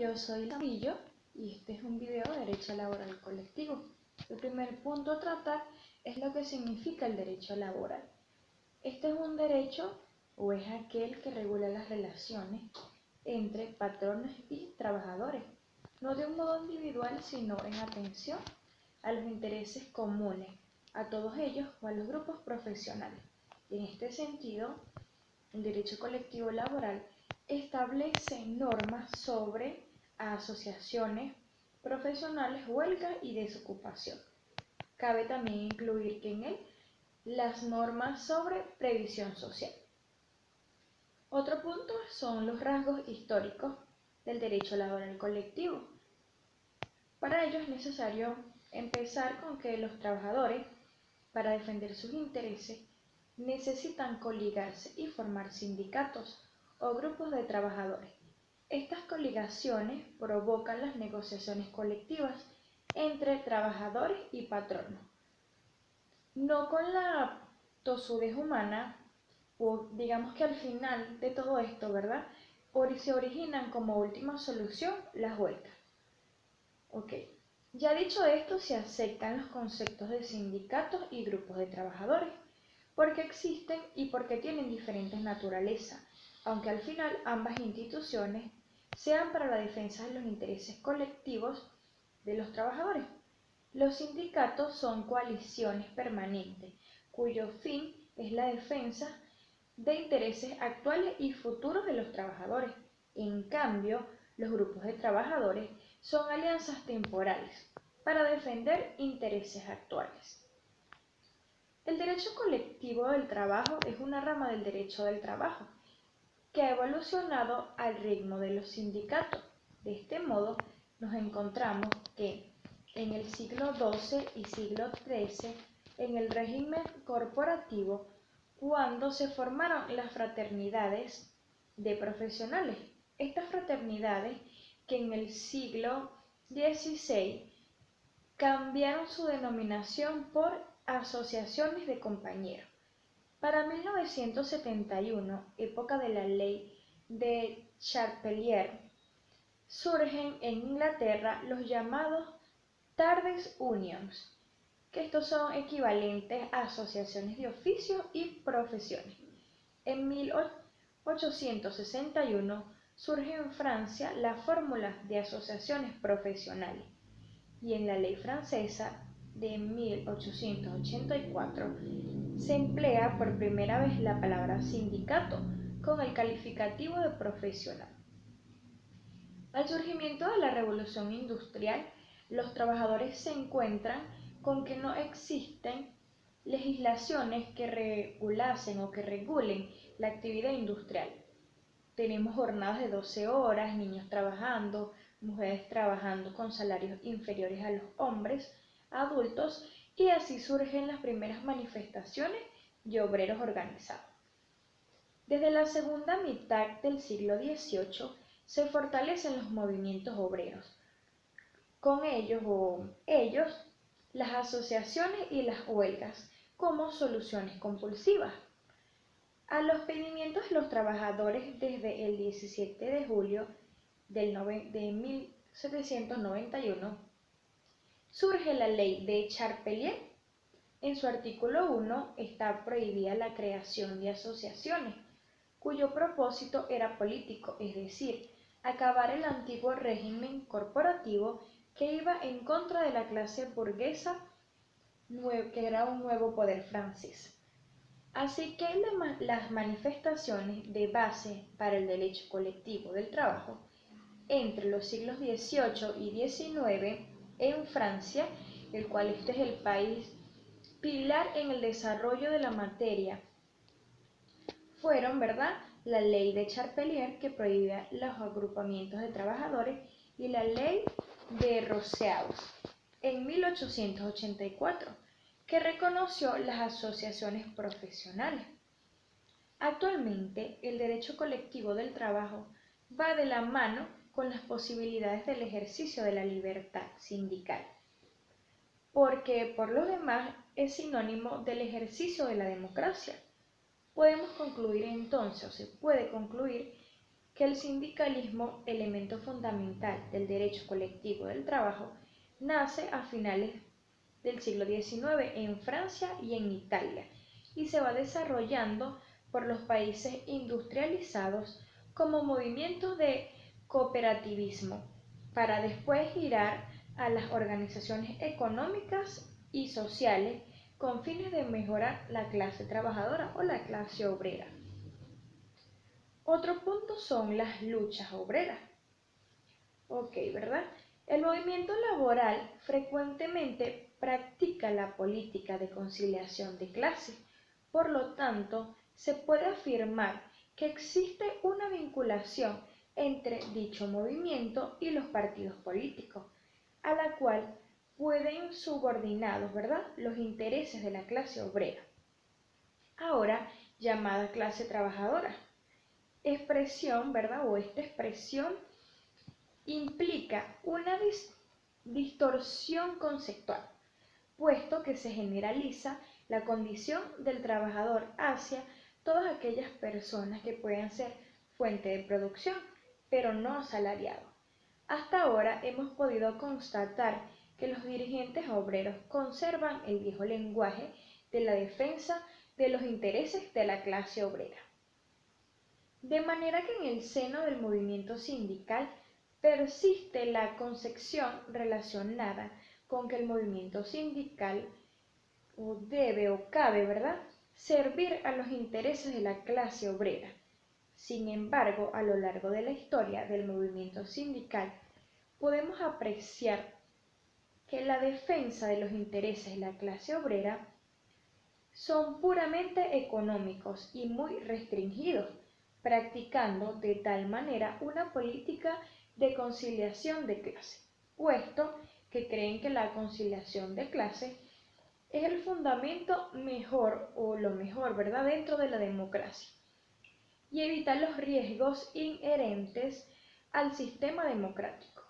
yo soy Lamillo y este es un video de derecho laboral colectivo. El primer punto a tratar es lo que significa el derecho laboral. Este es un derecho o es aquel que regula las relaciones entre patronos y trabajadores, no de un modo individual sino en atención a los intereses comunes, a todos ellos o a los grupos profesionales. En este sentido, el derecho colectivo laboral establece normas sobre asociaciones profesionales, huelga y desocupación. Cabe también incluir que en él las normas sobre previsión social. Otro punto son los rasgos históricos del derecho laboral colectivo. Para ello es necesario empezar con que los trabajadores, para defender sus intereses, necesitan coligarse y formar sindicatos o grupos de trabajadores. Estas coligaciones provocan las negociaciones colectivas entre trabajadores y patronos. No con la tosudez humana, o digamos que al final de todo esto, ¿verdad? Se originan como última solución las huelgas. Ok, ya dicho esto, se aceptan los conceptos de sindicatos y grupos de trabajadores, porque existen y porque tienen diferentes naturalezas, aunque al final ambas instituciones sean para la defensa de los intereses colectivos de los trabajadores. Los sindicatos son coaliciones permanentes, cuyo fin es la defensa de intereses actuales y futuros de los trabajadores. En cambio, los grupos de trabajadores son alianzas temporales para defender intereses actuales. El derecho colectivo del trabajo es una rama del derecho del trabajo que ha evolucionado al ritmo de los sindicatos. De este modo, nos encontramos que en el siglo XII y siglo XIII, en el régimen corporativo, cuando se formaron las fraternidades de profesionales. Estas fraternidades que en el siglo XVI cambiaron su denominación por asociaciones de compañeros. Para 1971, época de la ley de Charpentier, surgen en Inglaterra los llamados Trades Unions, que estos son equivalentes a asociaciones de oficios y profesiones. En 1861 surge en Francia la fórmula de asociaciones profesionales y en la ley francesa de 1884 se emplea por primera vez la palabra sindicato con el calificativo de profesional. Al surgimiento de la revolución industrial, los trabajadores se encuentran con que no existen legislaciones que regulasen o que regulen la actividad industrial. Tenemos jornadas de 12 horas, niños trabajando, mujeres trabajando con salarios inferiores a los hombres, adultos, y así surgen las primeras manifestaciones de obreros organizados. Desde la segunda mitad del siglo XVIII se fortalecen los movimientos obreros. Con ellos las asociaciones y las huelgas como soluciones compulsivas. A los pedimientos de los trabajadores desde el 17 de julio de 1791 surge la ley de Charpentier. En su artículo 1 está prohibida la creación de asociaciones, cuyo propósito era político, es decir, acabar el antiguo régimen corporativo que iba en contra de la clase burguesa, que era un nuevo poder francés. Así que las manifestaciones de base para el derecho colectivo del trabajo entre los siglos XVIII y XIX en Francia, el cual este es el país pilar en el desarrollo de la materia, fueron, ¿verdad?, la ley de Charpentier, que prohibía los agrupamientos de trabajadores, y la ley de Rousseau en 1884, que reconoció las asociaciones profesionales. Actualmente, el derecho colectivo del trabajo va de la mano con las posibilidades del ejercicio de la libertad sindical, porque por lo demás es sinónimo del ejercicio de la democracia. Podemos concluir entonces, o se puede concluir, que el sindicalismo, elemento fundamental del derecho colectivo del trabajo, nace a finales del siglo XIX en Francia y en Italia y se va desarrollando por los países industrializados como movimientos de cooperativismo, para después girar a las organizaciones económicas y sociales con fines de mejorar la clase trabajadora o la clase obrera. Otro punto son las luchas obreras. Ok, ¿verdad? El movimiento laboral frecuentemente practica la política de conciliación de clases. Por lo tanto, se puede afirmar que existe una vinculación entre dicho movimiento y los partidos políticos, a la cual pueden subordinados, ¿verdad?, los intereses de la clase obrera, ahora llamada clase trabajadora. Expresión, ¿verdad?, o esta expresión implica una distorsión conceptual, puesto que se generaliza la condición del trabajador hacia todas aquellas personas que pueden ser fuente de producción, pero no asalariados. Hasta ahora hemos podido constatar que los dirigentes obreros conservan el viejo lenguaje de la defensa de los intereses de la clase obrera. De manera que en el seno del movimiento sindical persiste la concepción relacionada con que el movimiento sindical debe o cabe, ¿verdad?, servir a los intereses de la clase obrera. Sin embargo, a lo largo de la historia del movimiento sindical, podemos apreciar que la defensa de los intereses de la clase obrera son puramente económicos y muy restringidos, practicando de tal manera una política de conciliación de clase, puesto que creen que la conciliación de clase es el fundamento mejor o lo mejor, ¿verdad?, dentro de la democracia, y evitar los riesgos inherentes al sistema democrático.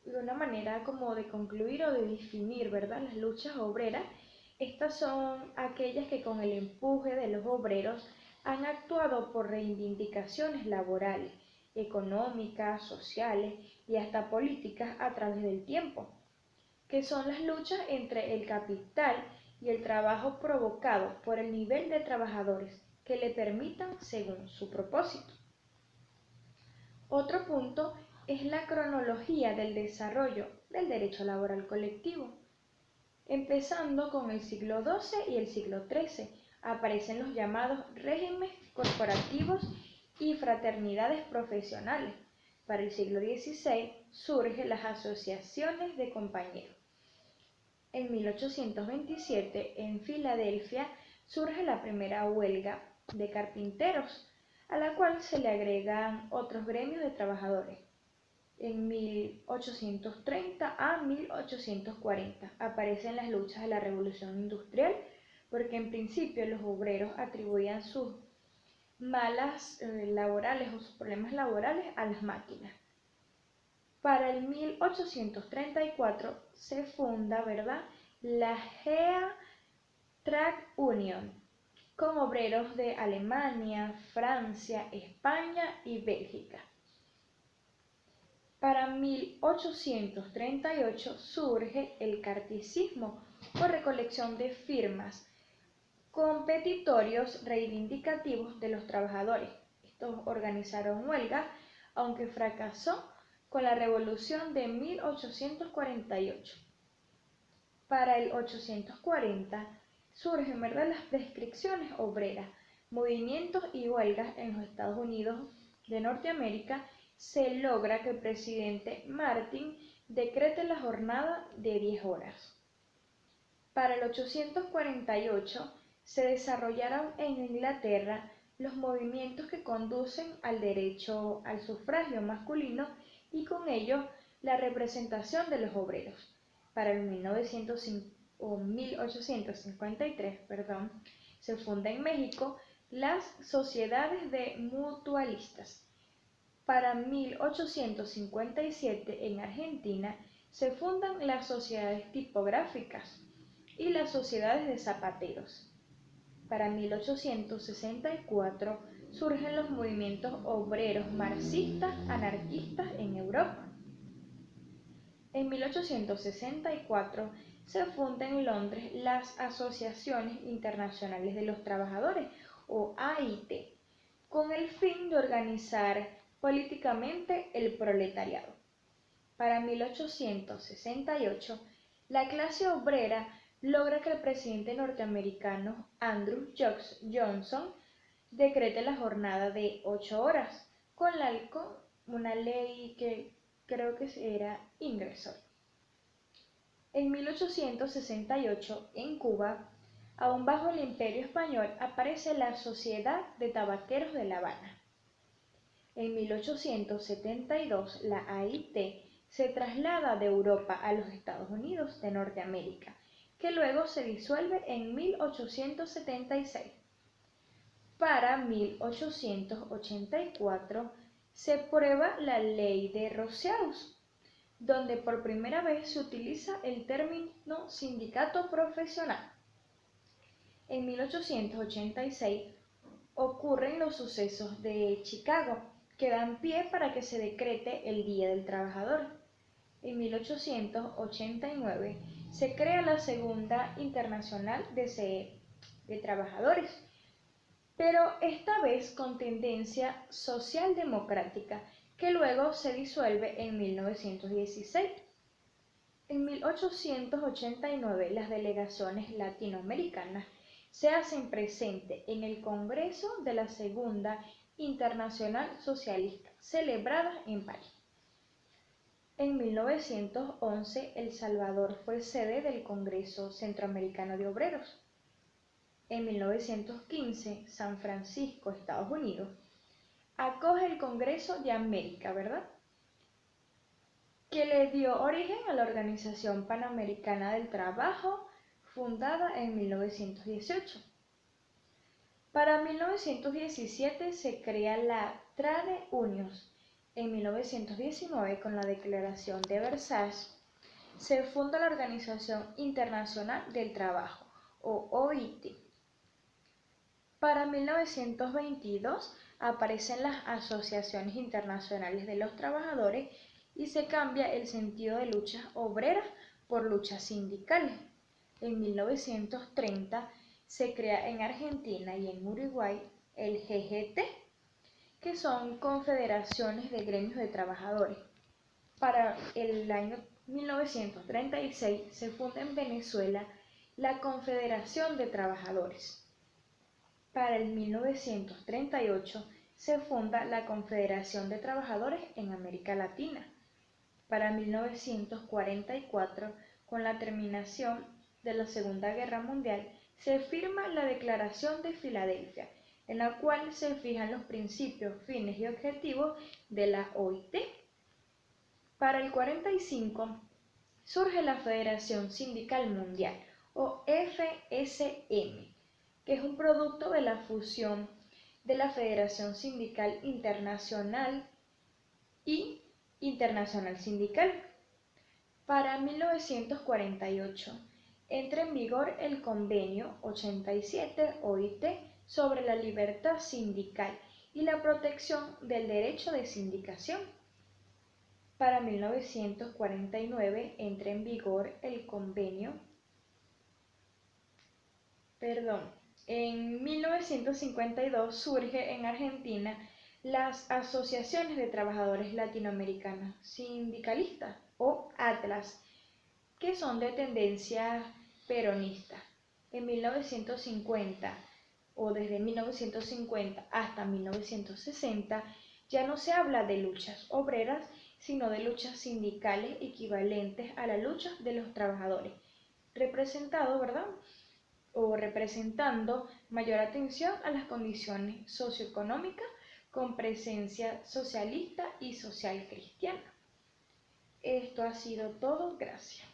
De una manera como de concluir o de definir, ¿verdad?, las luchas obreras, estas son aquellas que con el empuje de los obreros han actuado por reivindicaciones laborales, económicas, sociales y hasta políticas a través del tiempo, que son las luchas entre el capital y el trabajo provocado por el nivel de trabajadores que le permitan según su propósito. Otro punto es la cronología del desarrollo del derecho laboral colectivo. Empezando con el siglo XII y el siglo XIII, aparecen los llamados regímenes corporativos y fraternidades profesionales. Para el siglo XVI surgen las asociaciones de compañeros. En 1827, en Filadelfia, surge la primera huelga de carpinteros, a la cual se le agregan otros gremios de trabajadores. En 1830 a 1840 aparecen las luchas de la Revolución Industrial, porque en principio los obreros atribuían sus malas laborales o sus problemas laborales a las máquinas. Para el 1834 se funda, ¿verdad?, la GEA Trade Union, con obreros de Alemania, Francia, España y Bélgica. Para 1838 surge el carticismo, o recolección de firmas competitorios reivindicativos de los trabajadores. Estos organizaron huelgas, aunque fracasó con la Revolución de 1848. Para el 840 surgen, ¿verdad?, las prescripciones obreras, movimientos y huelgas en los Estados Unidos de Norteamérica. Se logra que el presidente Martin decrete la jornada de 10 horas. Para el 848 se desarrollaron en Inglaterra los movimientos que conducen al derecho al sufragio masculino y con ello la representación de los obreros. Para el 1853, se funda en México las sociedades de mutualistas. Para 1857 en Argentina se fundan las sociedades tipográficas y las sociedades de zapateros. Para 1864 surgen los movimientos obreros marxistas anarquistas en Europa. En 1864 se funda en Londres las Asociaciones Internacionales de los Trabajadores, o AIT, con el fin de organizar políticamente el proletariado. Para 1868, la clase obrera logra que el presidente norteamericano Andrew Johnson decrete la jornada de 8 horas, con una ley que creo que era Ingersoll. En 1868, en Cuba, aún bajo el Imperio Español, aparece la Sociedad de Tabaqueros de La Habana. En 1872, la AIT se traslada de Europa a los Estados Unidos de Norteamérica, que luego se disuelve en 1876. Para 1884 se prueba la Ley de Rocíos, donde por primera vez se utiliza el término sindicato profesional. En 1886 ocurren los sucesos de Chicago, que dan pie para que se decrete el Día del Trabajador. En 1889 se crea la Segunda Internacional de Trabajadores, pero esta vez con tendencia socialdemocrática, que luego se disuelve en 1916. En 1889 las delegaciones latinoamericanas se hacen presentes en el Congreso de la Segunda Internacional Socialista, celebrada en París. En 1911 El Salvador fue sede del Congreso Centroamericano de Obreros. En 1915, San Francisco, Estados Unidos, acoge el Congreso de América, ¿verdad?, que le dio origen a la Organización Panamericana del Trabajo, fundada en 1918. Para 1917 se crea la Trade Unions. En 1919, con la Declaración de Versalles, se funda la Organización Internacional del Trabajo, o OIT. Para 1922 aparecen las Asociaciones Internacionales de los Trabajadores y se cambia el sentido de luchas obreras por luchas sindicales. En 1930 se crea en Argentina y en Uruguay el GGT, que son confederaciones de gremios de trabajadores. Para el año 1936 se funda en Venezuela la Confederación de Trabajadores. Para el 1938 se funda la Confederación de Trabajadores en América Latina. Para 1944, con la terminación de la Segunda Guerra Mundial, se firma la Declaración de Filadelfia, en la cual se fijan los principios, fines y objetivos de la OIT. Para el 45 surge la Federación Sindical Mundial, o FSM, que es un producto de la fusión de la Federación Sindical Internacional y Internacional Sindical. Para 1948 entra en vigor el Convenio 87 OIT sobre la libertad sindical y la protección del derecho de sindicación. Para 1949 entra en vigor el convenio. En 1952 surge en Argentina las Asociaciones de Trabajadores Latinoamericanas Sindicalistas, o ATLAS, que son de tendencia peronista. En 1950, o desde 1950 hasta 1960, ya no se habla de luchas obreras, sino de luchas sindicales equivalentes a la lucha de los trabajadores, representando mayor atención a las condiciones socioeconómicas con presencia socialista y social cristiana. Esto ha sido todo, gracias.